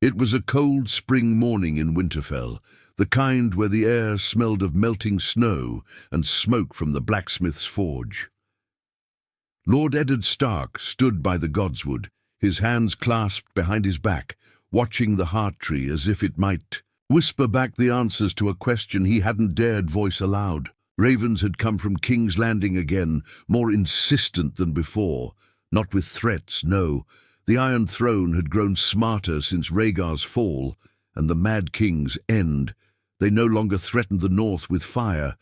It was a cold spring morning in Winterfell, the kind where the air smelled of melting snow and smoke from the blacksmith's forge. Lord Eddard Stark stood by the godswood, his hands clasped behind his back, watching the heart-tree as if it might whisper back the answers to a question he hadn't dared voice aloud. Ravens had come from King's Landing again, more insistent than before. Not with threats, no. The Iron Throne had grown smarter since Rhaegar's fall and the Mad King's end. They no longer threatened the North with fire.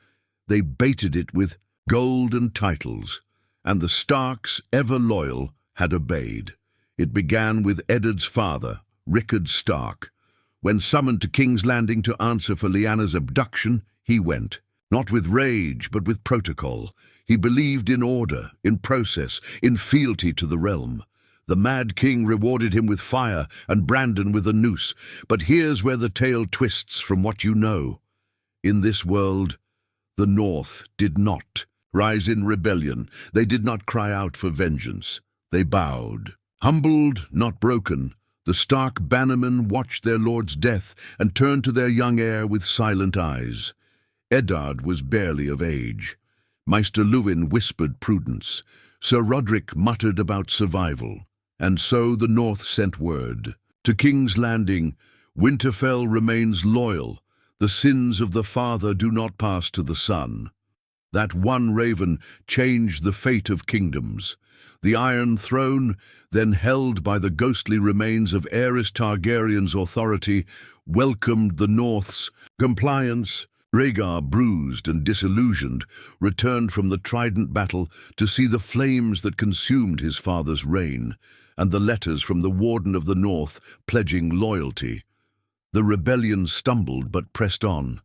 They baited it with gold and titles. And the Starks, ever loyal, had obeyed. It began with Eddard's father, Rickard Stark. When summoned to King's Landing to answer for Lyanna's abduction, he went. Not with rage, but with protocol. He believed in order, in process, in fealty to the realm. The Mad King rewarded him with fire and Brandon with a noose. But here's where the tale twists from what you know. In this world, the North did not rise in rebellion. They did not cry out for vengeance. They bowed. Humbled, not broken, the Stark bannermen watched their lord's death and turned to their young heir with silent eyes. Eddard was barely of age. Maester Luwin whispered prudence. Sir Roderick muttered about survival. And so the North sent word. To King's Landing, Winterfell remains loyal. The sins of the father do not pass to the son. That one raven changed the fate of kingdoms. The Iron Throne, then held by the ghostly remains of Aerys Targaryen's authority, welcomed the North's compliance. Rhaegar, bruised and disillusioned, returned from the Trident battle to see the flames that consumed his father's reign, and the letters from the Warden of the North pledging loyalty. The rebellion stumbled but pressed on.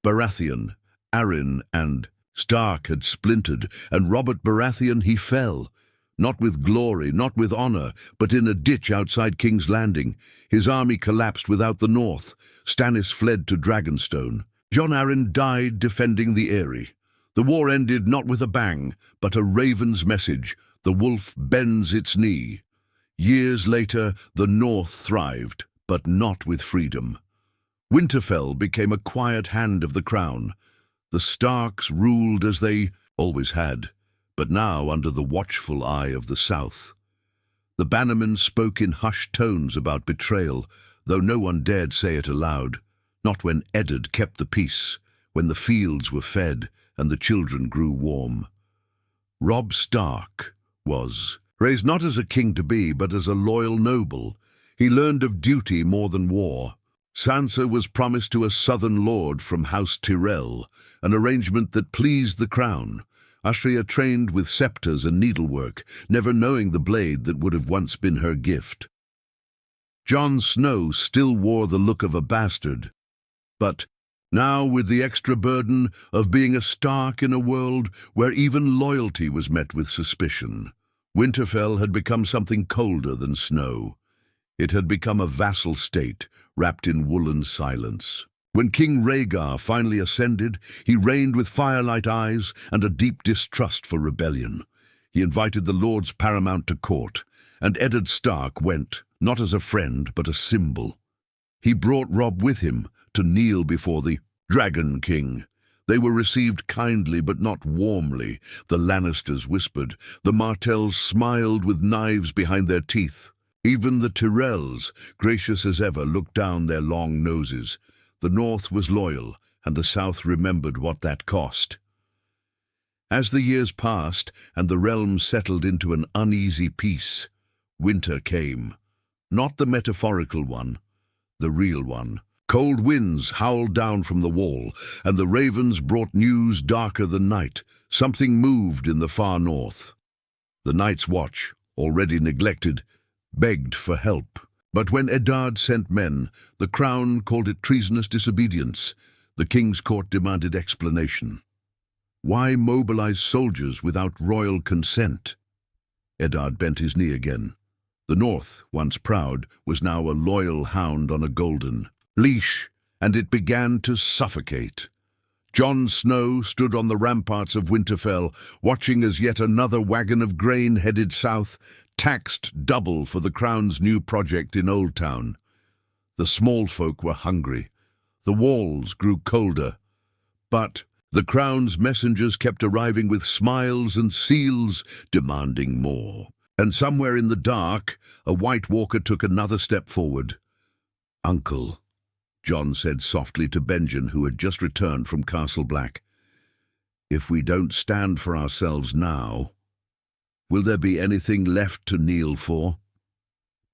Baratheon, Arryn, and Stark had splintered, and Robert Baratheon he fell. Not with glory, not with honor, but in a ditch outside King's Landing. His army collapsed without the North. Stannis fled to Dragonstone. Jon Arryn died defending the Eyrie. The war ended not with a bang, but a raven's message. The wolf bends its knee. Years later, the North thrived, but not with freedom. Winterfell became a quiet hand of the crown. The Starks ruled as they always had, but now under the watchful eye of the South. The bannermen spoke in hushed tones about betrayal, though no one dared say it aloud. Not when Eddard kept the peace, when the fields were fed and the children grew warm. Robb Stark was raised not as a king-to-be, but as a loyal noble. He learned of duty more than war. Sansa was promised to a southern lord from House Tyrell, an arrangement that pleased the crown. Ashria trained with scepters and needlework, never knowing the blade that would have once been her gift. Jon Snow still wore the look of a bastard, but now with the extra burden of being a Stark in a world where even loyalty was met with suspicion. Winterfell had become something colder than snow. It had become a vassal state, wrapped in woolen silence. When King Rhaegar finally ascended, he reigned with firelight eyes and a deep distrust for rebellion. He invited the lords paramount to court, and Eddard Stark went, not as a friend, but a symbol. He brought Robb with him to kneel before the Dragon King. They were received kindly but not warmly, the Lannisters whispered. The Martells smiled with knives behind their teeth. Even the Tyrells, gracious as ever, looked down their long noses. The North was loyal, and the South remembered what that cost. As the years passed and the realm settled into an uneasy peace, winter came. Not the metaphorical one, the real one. Cold winds howled down from the wall, and the ravens brought news darker than night. Something moved in the far north. The Night's Watch, already neglected, begged for help. But when Eddard sent men, the crown called it treasonous disobedience. The king's court demanded explanation. Why mobilize soldiers without royal consent? Eddard bent his knee again. The North, once proud, was now a loyal hound on a golden leash, and it began to suffocate. Jon Snow stood on the ramparts of Winterfell, watching as yet another wagon of grain headed south, taxed double for the crown's new project in Old Town. The small folk were hungry. The walls grew colder. But the crown's messengers kept arriving with smiles and seals, demanding more. And somewhere in the dark, a White Walker took another step forward. "Uncle," John said softly to Benjen, who had just returned from Castle Black, "if we don't stand for ourselves now, will there be anything left to kneel for?"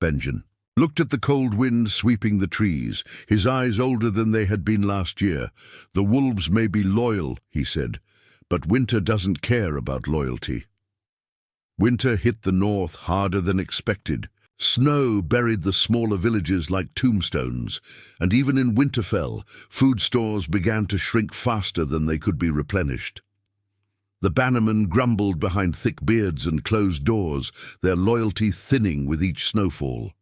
Benjen looked at the cold wind sweeping the trees, his eyes older than they had been last year. "The wolves may be loyal," he said, "but winter doesn't care about loyalty." Winter hit the north harder than expected. Snow buried the smaller villages like tombstones, and even in Winterfell, food stores began to shrink faster than they could be replenished. The bannermen grumbled behind thick beards and closed doors, their loyalty thinning with each snowfall.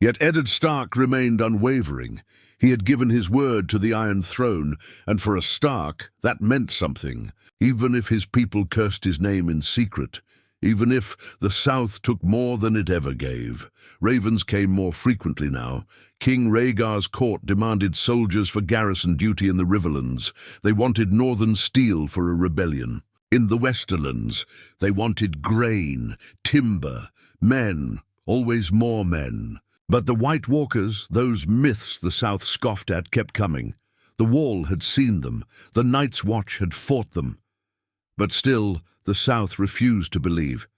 Yet Eddard Stark remained unwavering. He had given his word to the Iron Throne, and for a Stark, that meant something, even if his people cursed his name in secret. Even if the South took more than it ever gave. Ravens came more frequently now. King Rhaegar's court demanded soldiers for garrison duty in the Riverlands. They wanted northern steel for a rebellion. In the Westerlands, they wanted grain, timber, men, always more men. But the White Walkers, those myths the South scoffed at, kept coming. The Wall had seen them. The Night's Watch had fought them. But still, the South refused to believe.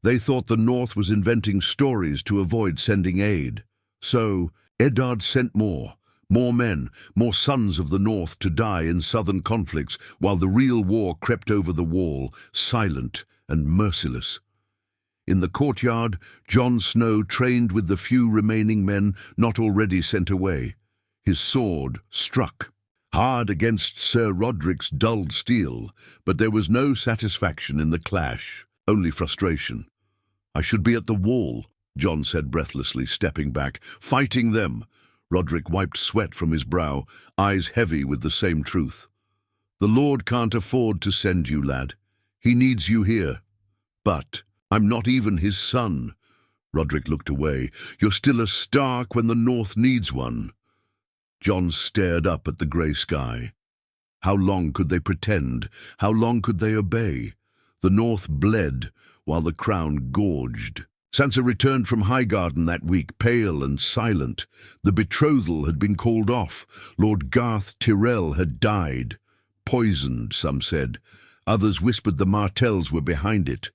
They thought the North was inventing stories to avoid sending aid. So Eddard sent more men, more sons of the North to die in southern conflicts, while the real war crept over the Wall, silent and merciless. In the courtyard, Jon Snow trained with the few remaining men not already sent away. His sword struck hard against Sir Roderick's dulled steel, but there was no satisfaction in the clash, only frustration. "I should be at the Wall," Jon said breathlessly, stepping back. "Fighting them." Roderick wiped sweat from his brow, eyes heavy with the same truth. "The Lord can't afford to send you, lad. He needs you here." "But I'm not even his son." Roderick looked away. "You're still a Stark when the North needs one." Jon stared up at the grey sky. How long could they pretend? How long could they obey? The North bled, while the crown gorged. Sansa returned from Highgarden that week, pale and silent. The betrothal had been called off. Lord Garth Tyrell had died. Poisoned, some said. Others whispered the Martells were behind it.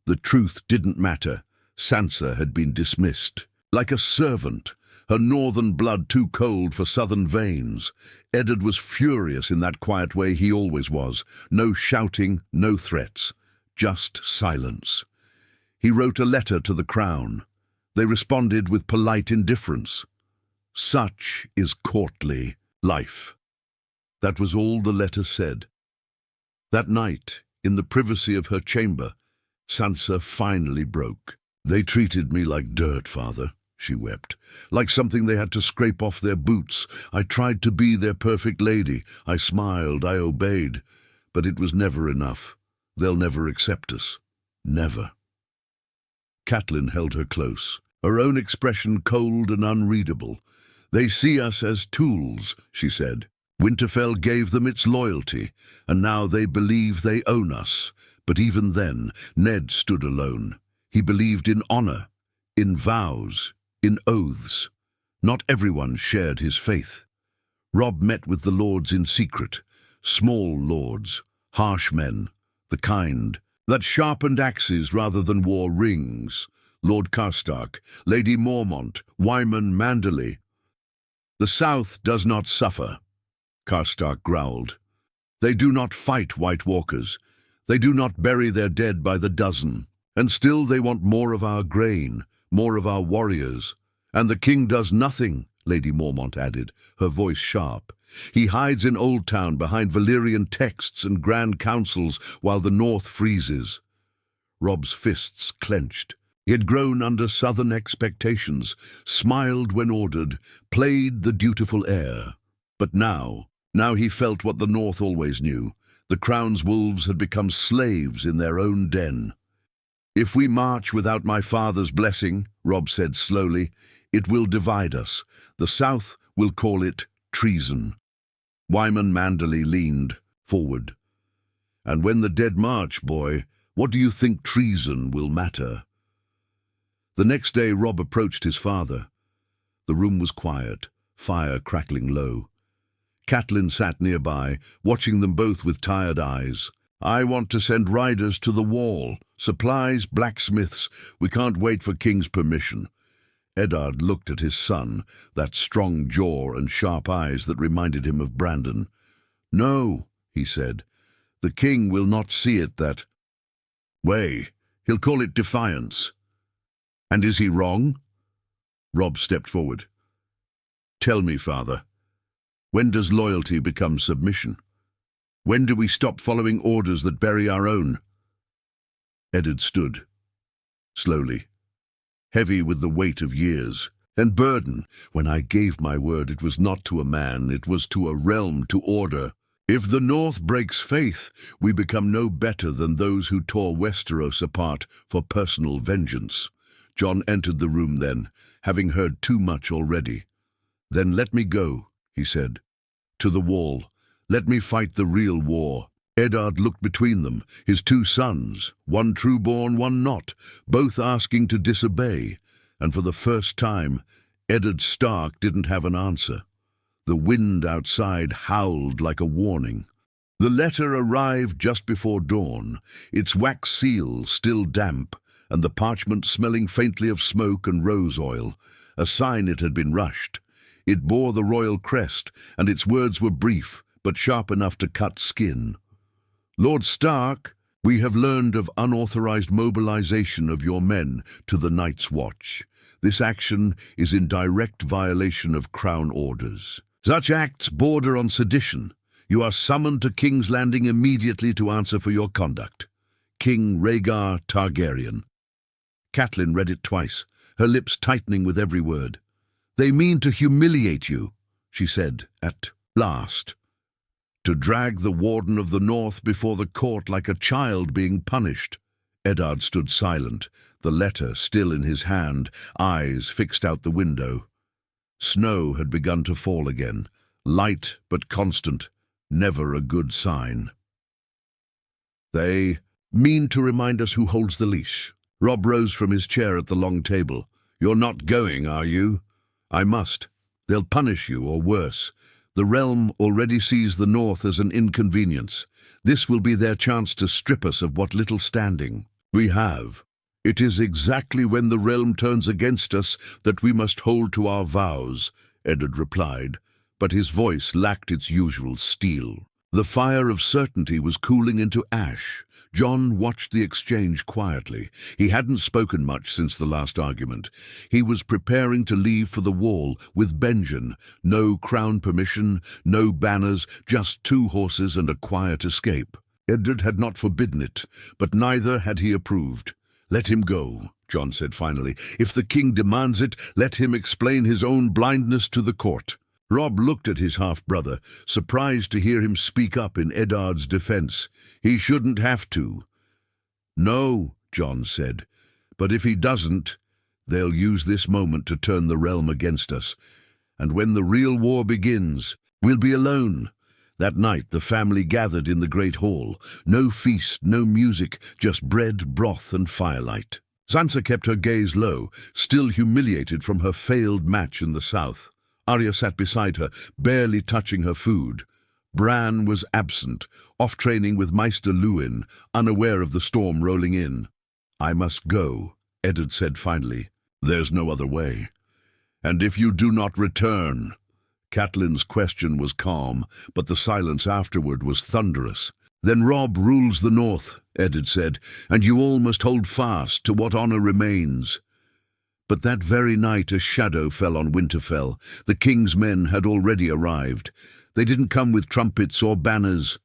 The truth didn't matter. Sansa had been dismissed. Like a servant, her northern blood too cold for southern veins. Eddard was furious in that quiet way he always was. No shouting, no threats. Just silence. He wrote a letter to the crown. They responded with polite indifference. Such is courtly life. That was all the letter said. That night, in the privacy of her chamber, Sansa finally broke. "They treated me like dirt, father," she wept, "like something they had to scrape off their boots. I tried to be their perfect lady. I smiled, I obeyed. But it was never enough. They'll never accept us. Never." Catelyn held her close, her own expression cold and unreadable. "They see us as tools," she said. "Winterfell gave them its loyalty, and now they believe they own us." But even then, Ned stood alone. He believed in honor, in vows, in oaths. Not everyone shared his faith. Robb met with the lords in secret, small lords, harsh men, the kind that sharpened axes rather than wore rings. Lord Karstark, Lady Mormont, Wyman Manderley. "The South does not suffer," Karstark growled. "They do not fight White Walkers. They do not bury their dead by the dozen. And still they want more of our grain, more of our warriors. And the king does nothing," Lady Mormont added, her voice sharp. "He hides in Old Town behind Valyrian texts and grand councils while the North freezes." Robb's fists clenched. He had grown under southern expectations, smiled when ordered, played the dutiful heir. But now he felt what the North always knew. The crown's wolves had become slaves in their own den. "If we march without my father's blessing," Robb said slowly, It will divide us. The South will call it treason." Wyman Manderley leaned forward. "And when the dead march, boy, what do you think treason will matter?" The next day Rob approached his father. The room was quiet, fire crackling low. Catelyn sat nearby, watching them both with tired eyes. "I want to send riders to the wall. Supplies, blacksmiths. We can't wait for King's permission." Eddard looked at his son, that strong jaw and sharp eyes that reminded him of Brandon. "No," he said. "The King will not see it that way. He'll call it defiance." "And is he wrong?" Rob stepped forward. "Tell me, father, when does loyalty become submission? When do we stop following orders that bury our own?" Eddard stood, slowly, heavy with the weight of years and burden. "When I gave my word, it was not to a man, it was to a realm, to order. If the North breaks faith, we become no better than those who tore Westeros apart for personal vengeance." Jon entered the room then, having heard too much already. "Then let me go," he said. "To the wall. Let me fight the real war." Eddard looked between them, his two sons, one true-born, one not, both asking to disobey, and for the first time, Eddard Stark didn't have an answer. The wind outside howled like a warning. The letter arrived just before dawn, its wax seal still damp, and the parchment smelling faintly of smoke and rose oil, a sign it had been rushed. It bore the royal crest, and its words were brief, but sharp enough to cut skin. "Lord Stark, we have learned of unauthorized mobilization of your men to the Night's Watch. This action is in direct violation of Crown orders. Such acts border on sedition. You are summoned to King's Landing immediately to answer for your conduct. King Rhaegar Targaryen." Catelyn read it twice, her lips tightening with every word. "They mean to humiliate you," she said at last. "To drag the Warden of the North before the court like a child being punished." Eddard stood silent, the letter still in his hand, eyes fixed out the window. Snow had begun to fall again, light but constant, never a good sign. "They mean to remind us who holds the leash." Rob rose from his chair at the long table. "You're not going, are you?" "I must. They'll punish you, or worse. The realm already sees the North as an inconvenience. This will be their chance to strip us of what little standing we have. It is exactly when the realm turns against us that we must hold to our vows," Eddard replied, but his voice lacked its usual steel. The fire of certainty was cooling into ash. Jon watched the exchange quietly. He hadn't spoken much since the last argument. He was preparing to leave for the wall with Benjen. No crown permission, no banners, just 2 horses and a quiet escape. Eddard had not forbidden it, but neither had he approved. "Let him go," Jon said finally. "If the king demands it, let him explain his own blindness to the court." Rob looked at his half-brother, surprised to hear him speak up in Eddard's defense. "He shouldn't have to." "No," Jon said, "but if he doesn't, they'll use this moment to turn the realm against us. And when the real war begins, we'll be alone." That night the family gathered in the great hall. No feast, no music, just bread, broth and firelight. Sansa kept her gaze low, still humiliated from her failed match in the south. Arya sat beside her, barely touching her food. Bran was absent, off training with Maester Luwin, unaware of the storm rolling in. "I must go," Eddard said finally. "There's no other way." "And if you do not return?" Catelyn's question was calm, but the silence afterward was thunderous. "Then Robb rules the North," Eddard said, "and you all must hold fast to what honor remains." But that very night a shadow fell on Winterfell. The king's men had already arrived. They didn't come with trumpets or banners.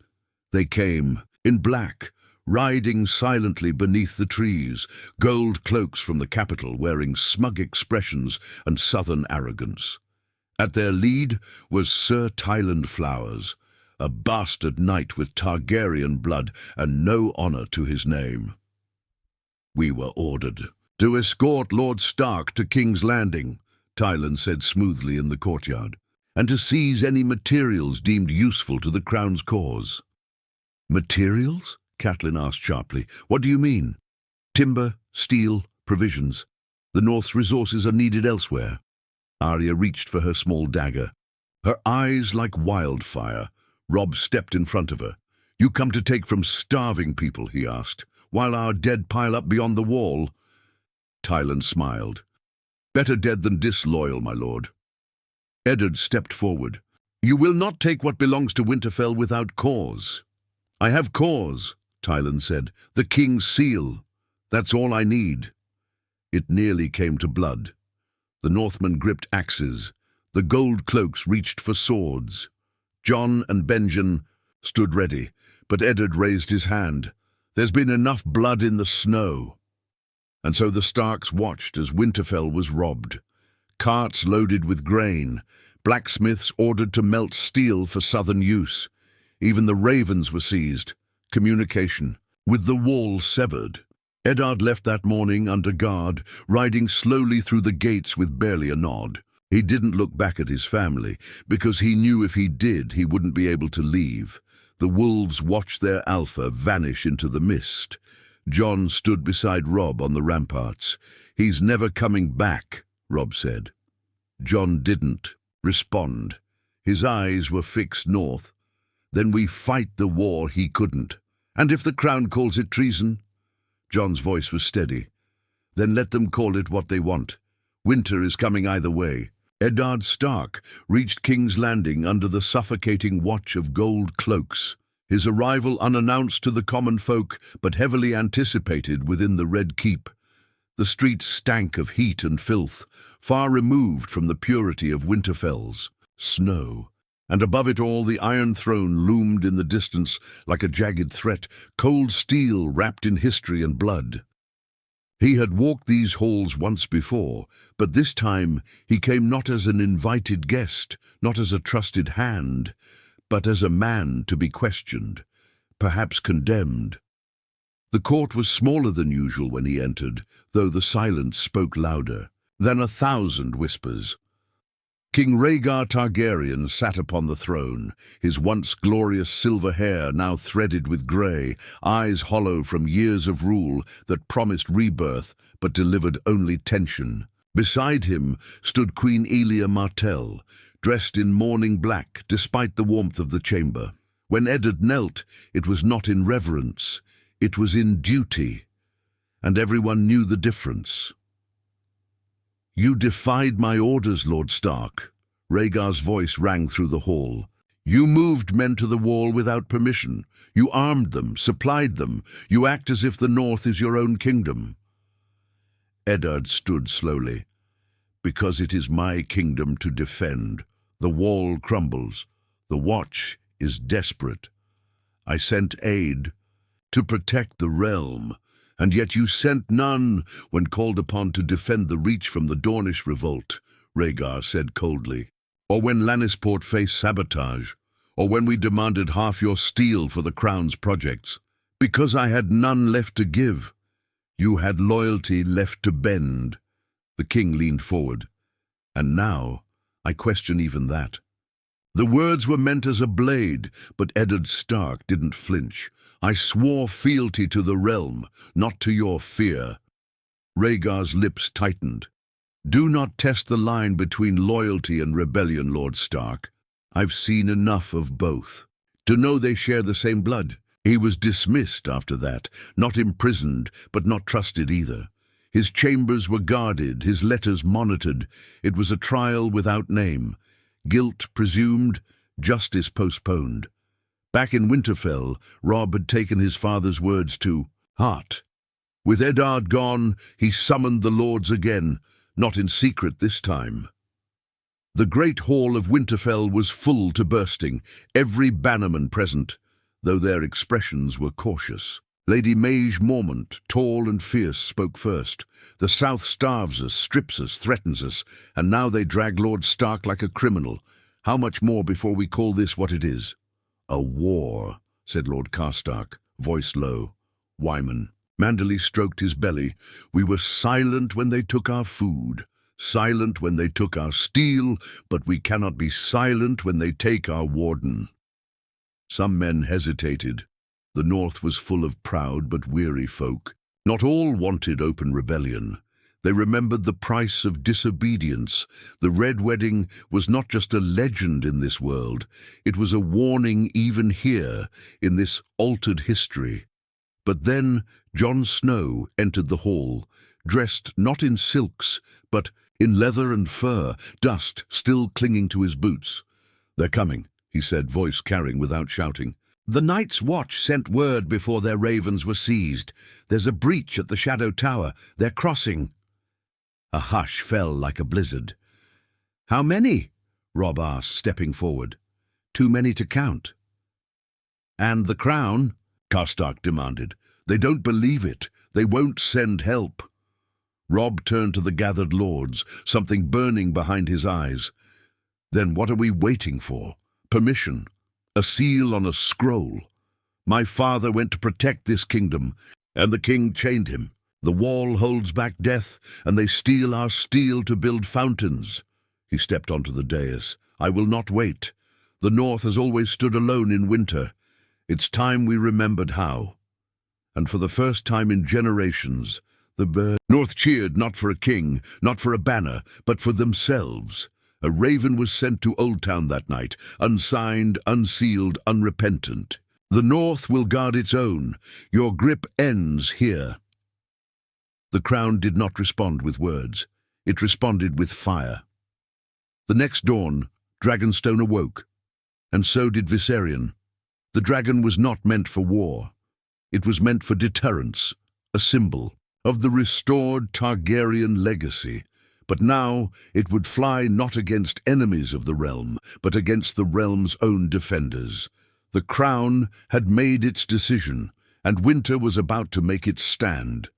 They came, in black, riding silently beneath the trees, gold cloaks from the capital wearing smug expressions and southern arrogance. At their lead was Sir Tyland Flowers, a bastard knight with Targaryen blood and no honor to his name. "We were ordered to escort Lord Stark to King's Landing," Tylan said smoothly in the courtyard, and to seize any materials deemed useful to the crown's cause. Materials? Catelyn asked sharply. What do you mean? Timber, steel, provisions. The North's resources are needed elsewhere. Arya reached for her small dagger. Her eyes like wildfire. Robb stepped in front of her. You come to take from starving people, he asked, while our dead pile up beyond the wall. Tylan smiled. Better dead than disloyal, my lord. Eddard stepped forward. You will not take what belongs to Winterfell without cause. I have cause, Tylan said. The king's seal. That's all I need. It nearly came to blood. The Northmen gripped axes. The gold cloaks reached for swords. Jon and Benjen stood ready, but Eddard raised his hand. There's been enough blood in the snow. And so the Starks watched as Winterfell was robbed. Carts loaded with grain, blacksmiths ordered to melt steel for southern use. Even the ravens were seized. Communication, with the wall severed. Eddard left that morning under guard, riding slowly through the gates with barely a nod. He didn't look back at his family, because he knew if he did, he wouldn't be able to leave. The wolves watched their alpha vanish into the mist. Jon stood beside Robb on the ramparts. He's never coming back, Robb said. Jon didn't respond. His eyes were fixed north. Then we fight the war he couldn't. And if the crown calls it treason? Jon's voice was steady. Then let them call it what they want. Winter is coming either way. Eddard Stark reached King's Landing under the suffocating watch of gold cloaks. His arrival unannounced to the common folk, but heavily anticipated within the Red Keep. The streets stank of heat and filth, far removed from the purity of Winterfell's snow. And above it all, the Iron Throne loomed in the distance like a jagged threat, cold steel wrapped in history and blood. He had walked these halls once before, but this time he came not as an invited guest, not as a trusted hand, but as a man to be questioned, perhaps condemned. The court was smaller than usual when he entered, though the silence spoke louder than 1,000 whispers. King Rhaegar Targaryen sat upon the throne, his once glorious silver hair now threaded with grey, eyes hollow from years of rule that promised rebirth but delivered only tension. Beside him stood Queen Elia Martell, dressed in mourning black despite the warmth of the chamber. When Eddard knelt, it was not in reverence, it was in duty, and everyone knew the difference. You defied my orders, Lord Stark. Rhaegar's voice rang through the hall. You moved men to the wall without permission. You armed them, supplied them. You act as if the North is your own kingdom. Eddard stood slowly. Because it is my kingdom to defend. The wall crumbles. The Watch is desperate. I sent aid to protect the realm. And yet you sent none when called upon to defend the Reach from the Dornish revolt, Rhaegar said coldly. Or when Lannisport faced sabotage, or when we demanded half your steel for the Crown's projects. Because I had none left to give. You had loyalty left to bend. The king leaned forward. And now, I question even that. The words were meant as a blade, but Eddard Stark didn't flinch. I swore fealty to the realm, not to your fear. Rhaegar's lips tightened. Do not test the line between loyalty and rebellion, Lord Stark. I've seen enough of both. To know they share the same blood. He was dismissed after that, not imprisoned, but not trusted either. His chambers were guarded, his letters monitored. It was a trial without name. Guilt presumed, justice postponed. Back in Winterfell, Robb had taken his father's words to heart. With Eddard gone, he summoned the lords again, not in secret this time. The great hall of Winterfell was full to bursting, every bannerman present, though their expressions were cautious. Lady Maege Mormont, tall and fierce, spoke first. The South starves us, strips us, threatens us, and now they drag Lord Stark like a criminal. How much more before we call this what it is? A war, said Lord Karstark, voice low. Wyman. Manderly stroked his belly. We were silent when they took our food. silent when they took our steel, but we cannot be silent when they take our warden." Some men hesitated. The north was full of proud but weary folk. Not all wanted open rebellion. They remembered the price of disobedience. The Red Wedding was not just a legend in this world. It was a warning even here, in this altered history. But then Jon Snow entered the hall, dressed not in silks, but in leather and fur, dust still clinging to his boots. "They're coming," he said, voice carrying without shouting. "The Night's Watch sent word before their ravens were seized. There's a breach at the Shadow Tower. They're crossing." A hush fell like a blizzard. "How many?" Robb asked, stepping forward. "Too many to count." "And the crown?" Karstark demanded. "They don't believe it. They won't send help." Robb turned to the gathered lords, something burning behind his eyes. "Then what are we waiting for? Permission? A seal on a scroll? My father went to protect this kingdom, and the king chained him. The wall holds back death, and they steal our steel to build fountains." He stepped onto the dais. "I will not wait. The North has always stood alone in winter. It's time we remembered how." And for the first time in generations, the North cheered not for a king, not for a banner, but for themselves. A raven was sent to Old Town that night, unsigned, unsealed, unrepentant. "The North will guard its own. Your grip ends here." The crown did not respond with words. It responded with fire. The next dawn, Dragonstone awoke, and so did Viserion. The dragon was not meant for war. It was meant for deterrence, a symbol of the restored Targaryen legacy. But now it would fly not against enemies of the realm, but against the realm's own defenders. The crown had made its decision, and winter was about to make its stand.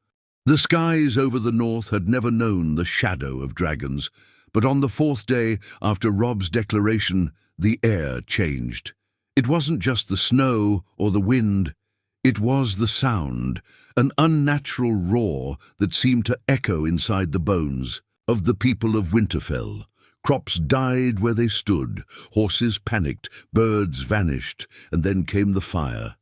The skies over the north had never known the shadow of dragons, but on the fourth day after Robb's declaration, the air changed. It wasn't just the snow or the wind, it was the sound, an unnatural roar that seemed to echo inside the bones of the people of Winterfell. Crops died where they stood, horses panicked, birds vanished, and then came the fire.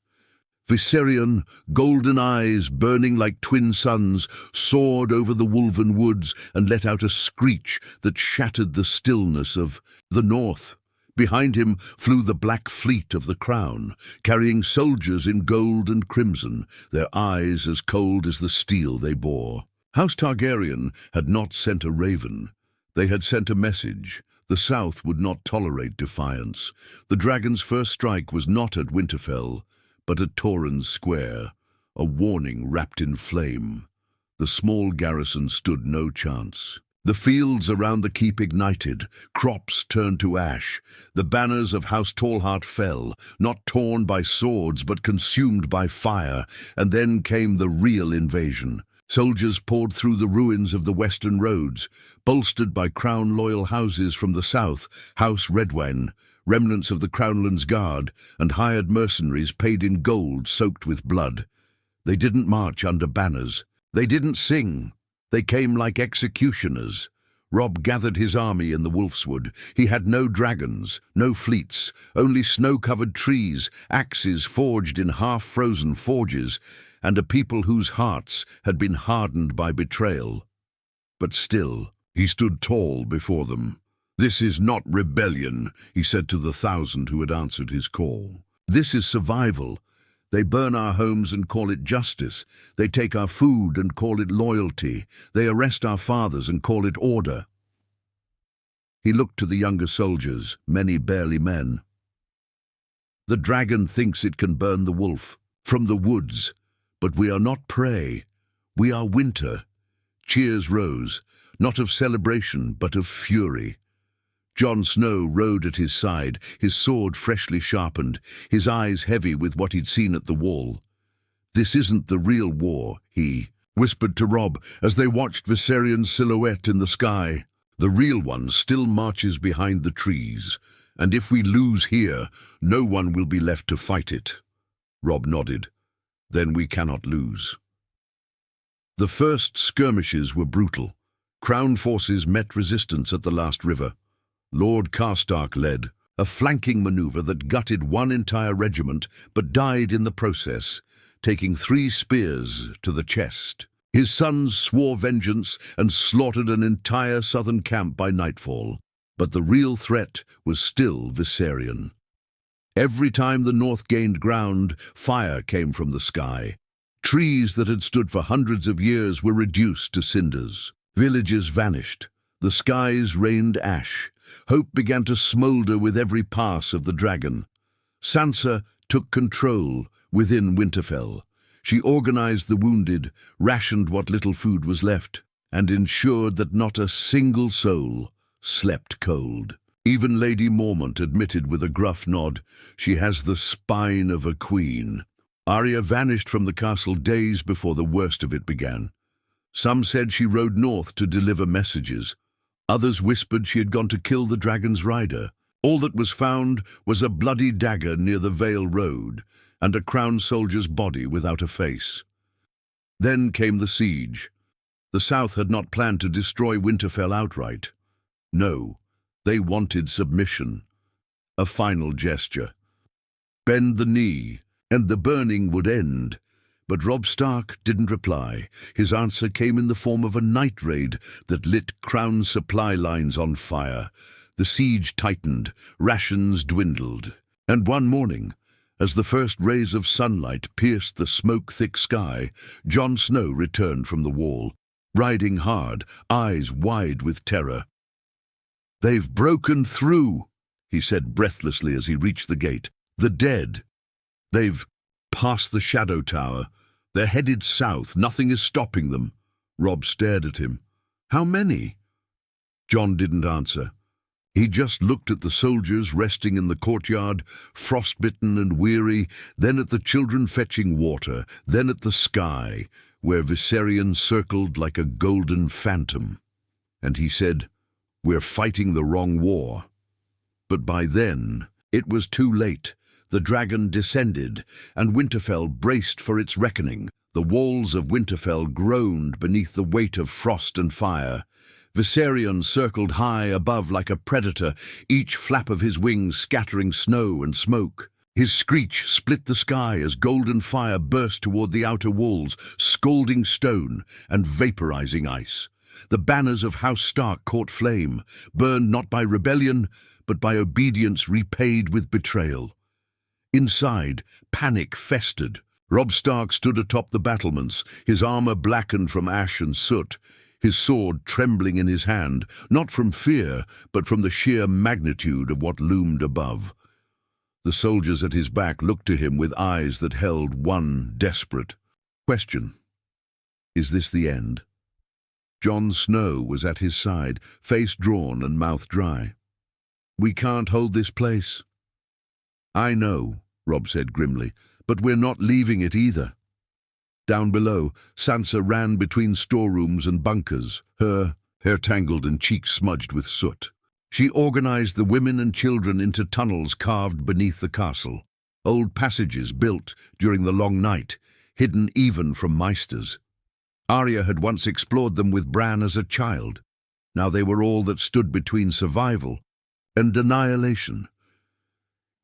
Viserion, golden eyes burning like twin suns, soared over the Wolven woods and let out a screech that shattered the stillness of the north. Behind him flew the black fleet of the crown, carrying soldiers in gold and crimson, their eyes as cold as the steel they bore. House Targaryen had not sent a raven. They had sent a message. The South would not tolerate defiance. The dragon's first strike was not at Winterfell, but at Torrhen's Square, a warning wrapped in flame. The small garrison stood no chance. The fields around the keep ignited, crops turned to ash. The banners of House Tallheart fell, not torn by swords but consumed by fire, and then came the real invasion. Soldiers poured through the ruins of the western roads, bolstered by crown-loyal houses from the south, House Redwyne, remnants of the Crownlands Guard, and hired mercenaries paid in gold soaked with blood. They didn't march under banners. They didn't sing. They came like executioners. Robb gathered his army in the Wolfswood. He had no dragons, no fleets, only snow-covered trees, axes forged in half-frozen forges, and a people whose hearts had been hardened by betrayal. But still, he stood tall before them. "This is not rebellion," he said to the 1,000 who had answered his call. "This is survival. They burn our homes and call it justice. They take our food and call it loyalty. They arrest our fathers and call it order." He looked to the younger soldiers, many barely men. "The dragon thinks it can burn the wolf from the woods, but we are not prey. We are winter." Cheers rose, not of celebration, but of fury. Jon Snow rode at his side, his sword freshly sharpened, his eyes heavy with what he'd seen at the wall. "This isn't the real war," he whispered to Robb as they watched Viserion's silhouette in the sky. "The real one still marches behind the trees, and if we lose here, no one will be left to fight it." Robb nodded. "Then we cannot lose." The first skirmishes were brutal. Crown forces met resistance at the last river. Lord Karstark led a flanking maneuver that gutted one entire regiment but died in the process, taking 3 spears to the chest. His sons swore vengeance and slaughtered an entire southern camp by nightfall. But the real threat was still Viserion. Every time the north gained ground, fire came from the sky. Trees that had stood for hundreds of years were reduced to cinders. Villages vanished. The skies rained ash. Hope began to smolder with every pass of the dragon. Sansa took control within Winterfell. She organized the wounded, rationed what little food was left, and ensured that not a single soul slept cold. Even Lady Mormont admitted with a gruff nod, "She has the spine of a queen." Arya vanished from the castle days before the worst of it began. Some said she rode north to deliver messages. Others whispered she had gone to kill the dragon's rider. All that was found was a bloody dagger near the Vale Road and a crown soldier's body without a face. Then came the siege. The South had not planned to destroy Winterfell outright. No, they wanted submission, a final gesture. Bend the knee, and the burning would end. But Robb Stark didn't reply. His answer came in the form of a night raid that lit Crown supply lines on fire. The siege tightened, rations dwindled. And one morning, as the first rays of sunlight pierced the smoke-thick sky, Jon Snow returned from the wall, riding hard, eyes wide with terror. "They've broken through," he said breathlessly as he reached the gate. "The dead. They've passed the Shadow Tower. They're headed south. Nothing is stopping them." Robb stared at him. "How many?" Jon didn't answer. He just looked at the soldiers resting in the courtyard, frostbitten and weary, then at the children fetching water, then at the sky, where Viserion circled like a golden phantom. And he said, "We're fighting the wrong war." But by then, it was too late. The dragon descended, and Winterfell braced for its reckoning. The walls of Winterfell groaned beneath the weight of frost and fire. Viserion circled high above like a predator, each flap of his wings scattering snow and smoke. His screech split the sky as golden fire burst toward the outer walls, scalding stone and vaporizing ice. The banners of House Stark caught flame, burned not by rebellion, but by obedience repaid with betrayal. Inside, panic festered. Robb Stark stood atop the battlements, his armor blackened from ash and soot, his sword trembling in his hand, not from fear, but from the sheer magnitude of what loomed above. The soldiers at his back looked to him with eyes that held one desperate question. Is this the end? Jon Snow was at his side, face drawn and mouth dry. "We can't hold this place." "I know," Robb said grimly, "but we're not leaving it either." Down below, Sansa ran between storerooms and bunkers, her hair tangled and cheeks smudged with soot. She organized the women and children into tunnels carved beneath the castle, old passages built during the long night, hidden even from Maesters. Arya had once explored them with Bran as a child. Now they were all that stood between survival and annihilation.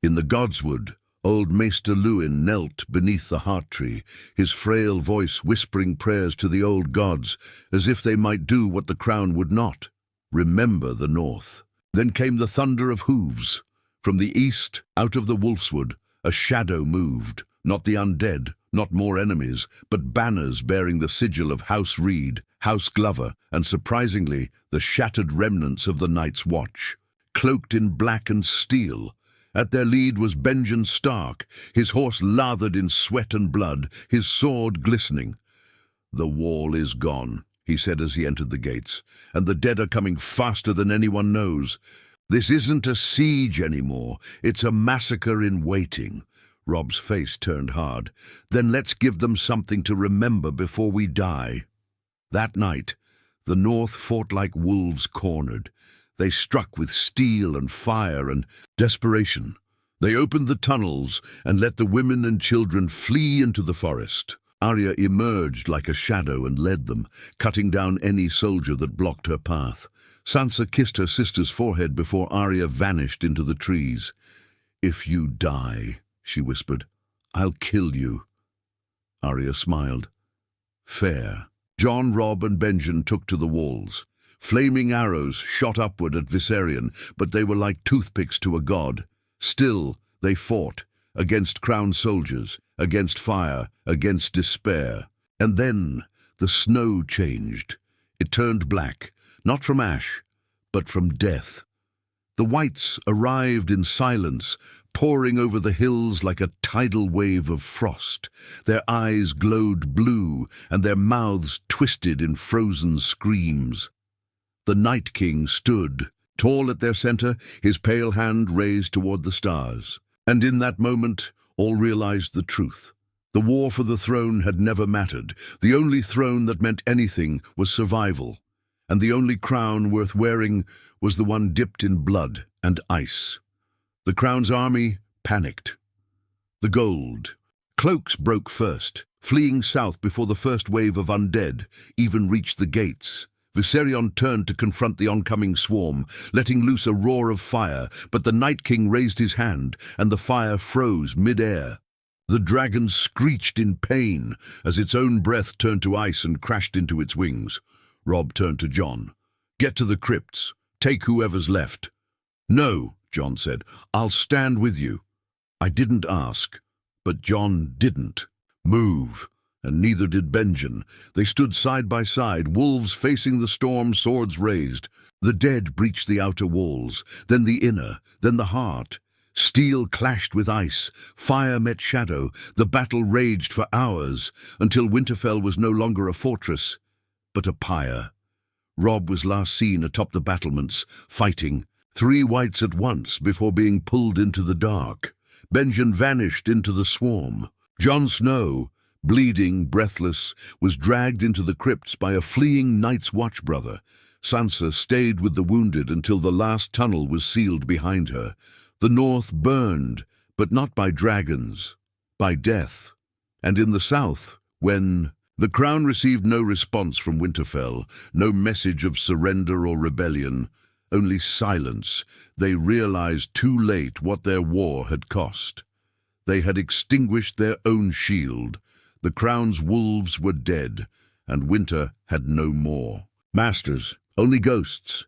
In the Godswood, old Maester Luwin knelt beneath the heart tree, his frail voice whispering prayers to the old gods, as if they might do what the crown would not: remember the north. Then came the thunder of hooves. From the east, out of the Wolfswood, a shadow moved, not the undead, not more enemies, but banners bearing the sigil of House Reed, House Glover, and surprisingly, the shattered remnants of the Night's Watch. Cloaked in black and steel, at their lead was Benjen Stark, his horse lathered in sweat and blood, his sword glistening. "The wall is gone," he said as he entered the gates, "and the dead are coming faster than anyone knows. This isn't a siege anymore, it's a massacre in waiting." Robb's face turned hard. "Then let's give them something to remember before we die." That night, the North fought like wolves cornered. They struck with steel and fire and desperation. They opened the tunnels and let the women and children flee into the forest. Arya emerged like a shadow and led them, cutting down any soldier that blocked her path. Sansa kissed her sister's forehead before Arya vanished into the trees. "If you die," she whispered, "I'll kill you." Arya smiled. "Fair." Jon, Robb and Benjen took to the walls. Flaming arrows shot upward at Viserion, but they were like toothpicks to a god. Still, they fought, against crowned soldiers, against fire, against despair. And then the snow changed. It turned black, not from ash, but from death. The whites arrived in silence, pouring over the hills like a tidal wave of frost. Their eyes glowed blue, and their mouths twisted in frozen screams. The Night King stood, tall at their center, his pale hand raised toward the stars. And in that moment, all realized the truth. The war for the throne had never mattered. The only throne that meant anything was survival. And the only crown worth wearing was the one dipped in blood and ice. The Crown's army panicked. The gold. Cloaks broke first, fleeing south before the first wave of undead even reached the gates. Viserion turned to confront the oncoming swarm, letting loose a roar of fire, but the Night King raised his hand, and the fire froze mid-air. The dragon screeched in pain as its own breath turned to ice and crashed into its wings. Robb turned to Jon. "Get to the crypts. Take whoever's left." "No," Jon said. "I'll stand with you." I didn't ask, but Jon didn't move. And neither did Benjen. They stood side by side, wolves facing the storm, swords raised. The dead breached the outer walls, then the inner, then the heart. Steel clashed with ice, fire met shadow. The battle raged for hours, until Winterfell was no longer a fortress, but a pyre. Robb was last seen atop the battlements, fighting, 3 whites at once before being pulled into the dark. Benjen vanished into the swarm. Jon Snow, bleeding, breathless, was dragged into the crypts by a fleeing Night's Watch brother. Sansa stayed with the wounded until the last tunnel was sealed behind her. The north burned, but not by dragons, by death. And in the south, when the crown received no response from Winterfell, no message of surrender or rebellion, only silence, they realized too late what their war had cost. They had extinguished their own shield. The crown's wolves were dead, and winter had no more. Masters, only ghosts,